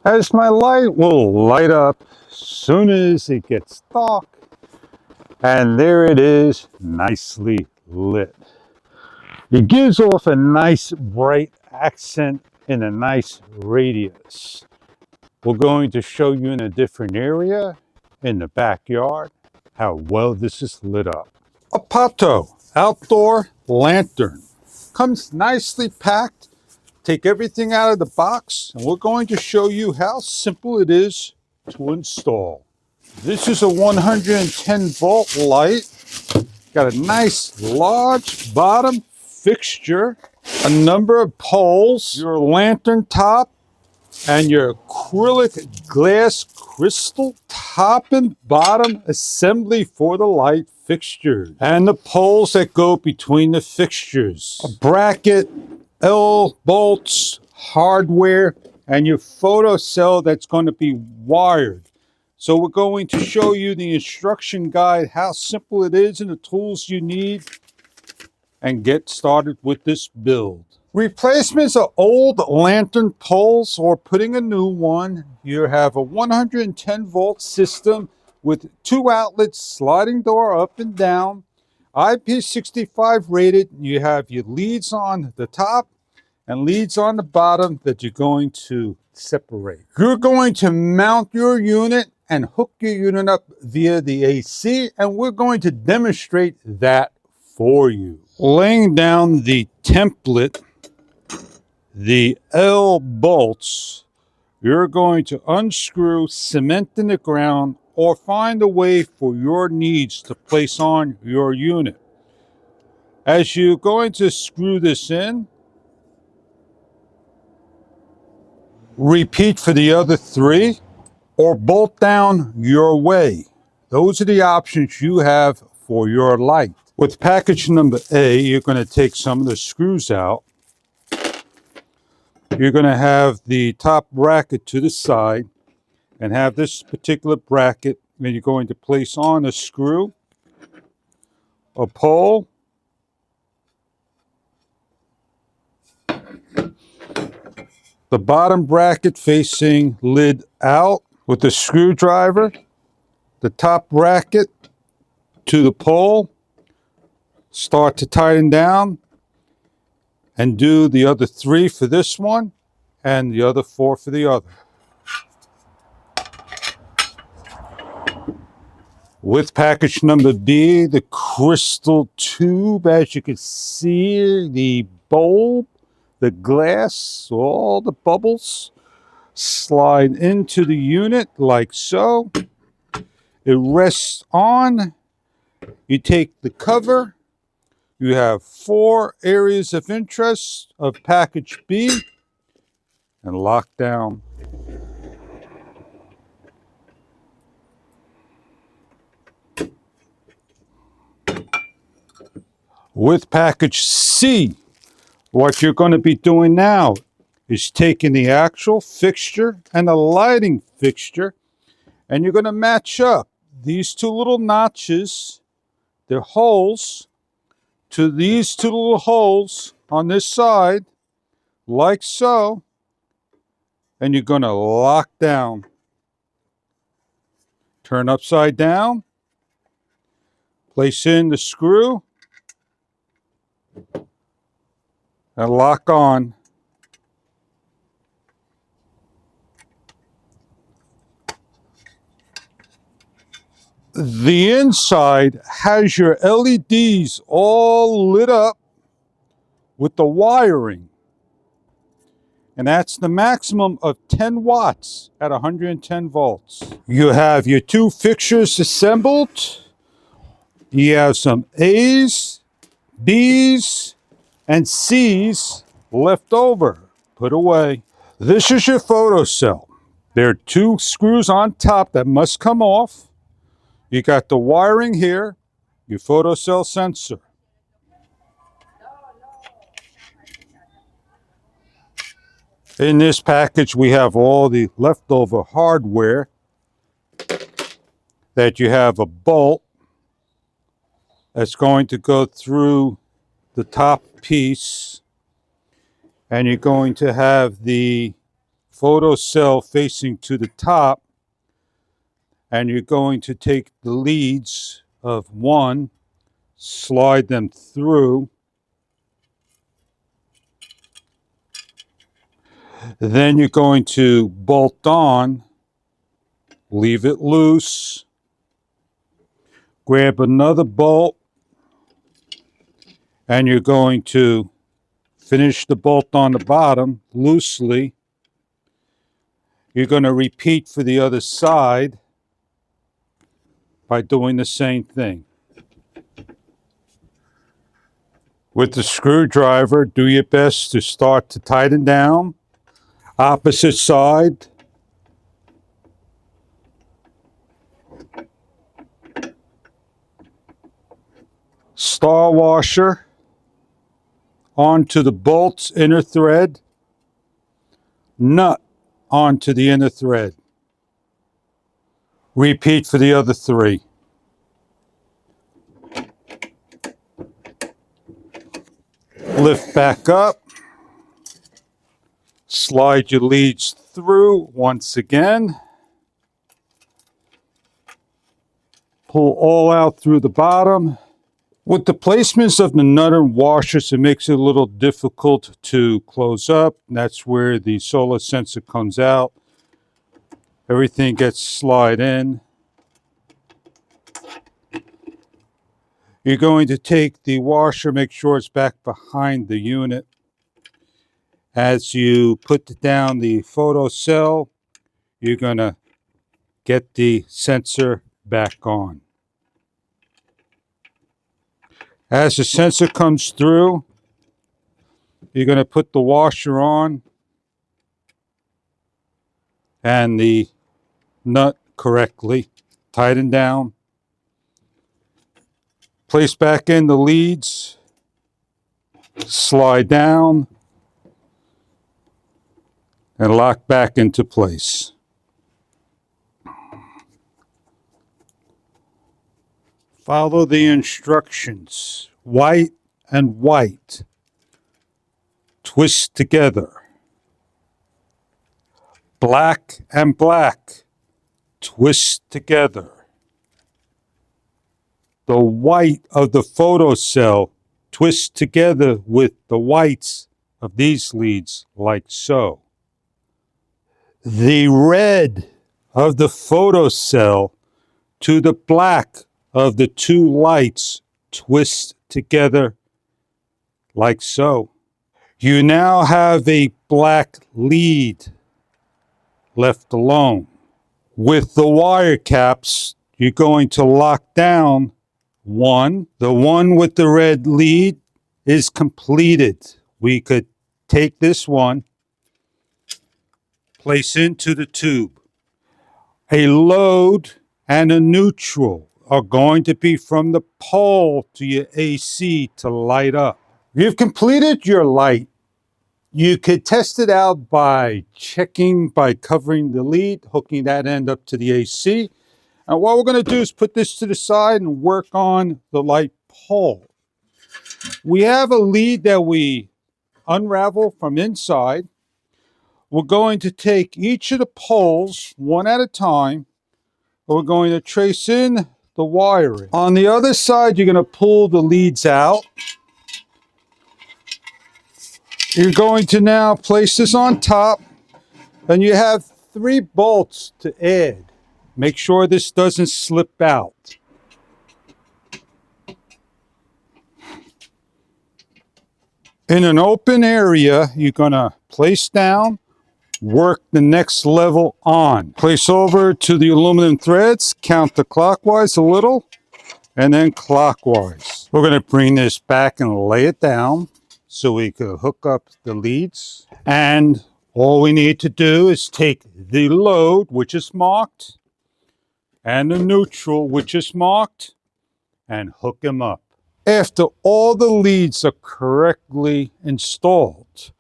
as my light will light up soon as it gets dark. And there it is, nicely lit. It gives off a nice bright accent in a nice radius. We're going to show you in a different area in the backyard how well this is lit up. A Pato outdoor lantern comes nicely packed. Take everything out of the box and we're going to show you how simple it is to install. This is a 110 volt light. Got a nice large bottom fixture, a number of poles, your lantern top, and your acrylic glass crystal top and bottom assembly for the light fixture, and the poles that go between the fixtures, a bracket, L bolts, hardware, and your photocell that's going to be wired. So we're going to show you the instruction guide, how simple it is and the tools you need, and get started with this build. Replacements of old lantern poles or putting a new one. You have a 110 volt system with 2 outlets, sliding door up and down, IP65 rated. You have your leads on the top and leads on the bottom that you're going to separate. You're going to mount your unit and hook your unit up via the AC, and we're going to demonstrate that for you. Laying down the template, the L bolts, you're going to unscrew, cement in the ground, or find a way for your needs to place on your unit. As you're going to screw this in, repeat for the other 3, or bolt down your way. Those are the options you have for your light. With package number A, you're going to take some of the screws out. You're going to have the top bracket to the side and have this particular bracket, and you're going to place on a screw, a pole, the bottom bracket facing lid out with the screwdriver, the top bracket to the pole, start to tighten down, and do the other 3 for this one and the other 4 for the other. With package number B, the crystal tube, as you can see, the bulb, the glass, all the bubbles slide into the unit like so. It rests on. You take the cover. You have 4 areas of interest of package B and lock down. With package C, what you're going to be doing now is taking the actual fixture and the lighting fixture, and you're going to match up these 2 little notches, they're holes, to these 2 little holes on this side, like so, and you're going to lock down. Turn upside down, place in the screw, and lock on. The inside has your LEDs all lit up with the wiring. And that's the maximum of 10 watts at 110 volts. You have your 2 fixtures assembled. You have some A's, B's, and C's left over. Put away. This is your photocell. There are 2 screws on top that must come off. You got the wiring here, your photocell sensor. In this package, we have all the leftover hardware. That you have a bolt that's going to go through the top piece, and you're going to have the photocell facing to the top, and you're going to take the leads of one, slide them through, then you're going to bolt on, leave it loose, grab another bolt, and you're going to finish the bolt on the bottom loosely. You're going to repeat for the other side by doing the same thing. With the screwdriver, do your best to start to tighten down. Opposite side. Star washer onto the bolt's inner thread. Nut onto the inner thread. Repeat for the other three. Lift back up. Slide your leads through once again. Pull all out through the bottom. With the placements of the nut and washers, it makes it a little difficult to close up. That's where the solar sensor comes out. Everything gets slid in. You're going to take the washer, make sure it's back behind the unit. As you put down the photocell, you're going to get the sensor back on. As the sensor comes through, you're going to put the washer on and the nut correctly, tighten down. Place back in the leads, slide down, and lock back into place. Follow the instructions. White and white. Twist together. Black and black. Twist together. The white of the photocell twist together with the whites of these leads like so. The red of the photocell to the black of the two lights twist together like so. You now have a black lead left alone. With the wire caps, you're going to lock down one. The one with the red lead is completed. We could take this one, place into the tube. A load and a neutral are going to be from the pole to your AC to light up. You've completed your light. You could test it out by checking, by covering the lead, hooking that end up to the AC. And what we're going to do is put this to the side and work on the light pole. We have a lead that we unravel from inside. We're going to take each of the poles one at a time. We're going to trace in the wiring. On the other side, you're going to pull the leads out. You're going to now place this on top, and you have 3 bolts to add. Make sure this doesn't slip out. In an open area, you're going to place down, work the next level on. Place over to the aluminum threads, counterclockwise a little, and then clockwise. We're going to bring this back and lay it down so we can hook up the leads. And all we need to do is take the load, which is marked, and the neutral, which is marked, and hook them up. After all the leads are correctly installed,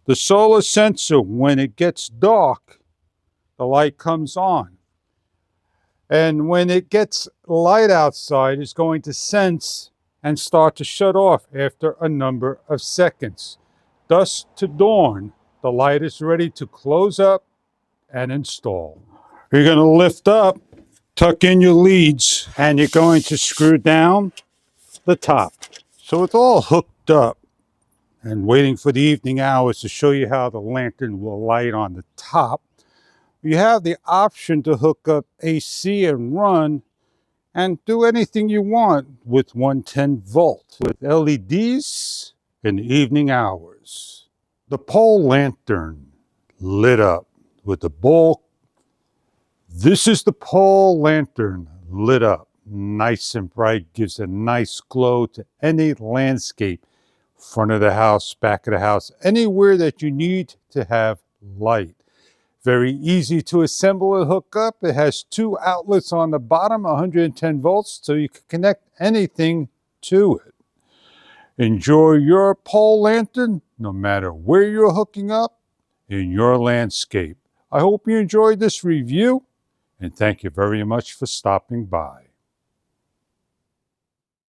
the solar sensor, when it gets dark, the light comes on. And when it gets light outside, it's going to sense and start to shut off after a number of seconds. Dusk to dawn, the light is ready to close up and install. You're going to lift up, tuck in your leads, and you're going to screw down the top. So it's all hooked up and waiting for the evening hours to show you how the lantern will light on the top. You have the option to hook up AC and run and do anything you want with 110 volt with LEDs in the evening hours. The pole lantern lit up with the bowl. This is the pole lantern lit up. Nice and bright, gives a nice glow to any landscape. Front of the house, back of the house, anywhere that you need to have light. Very easy to assemble and hook up. It has 2 outlets on the bottom, 110 volts, so you can connect anything to it. Enjoy your pole lantern, no matter where you're hooking up in your landscape. I hope you enjoyed this review, and thank you very much for stopping by.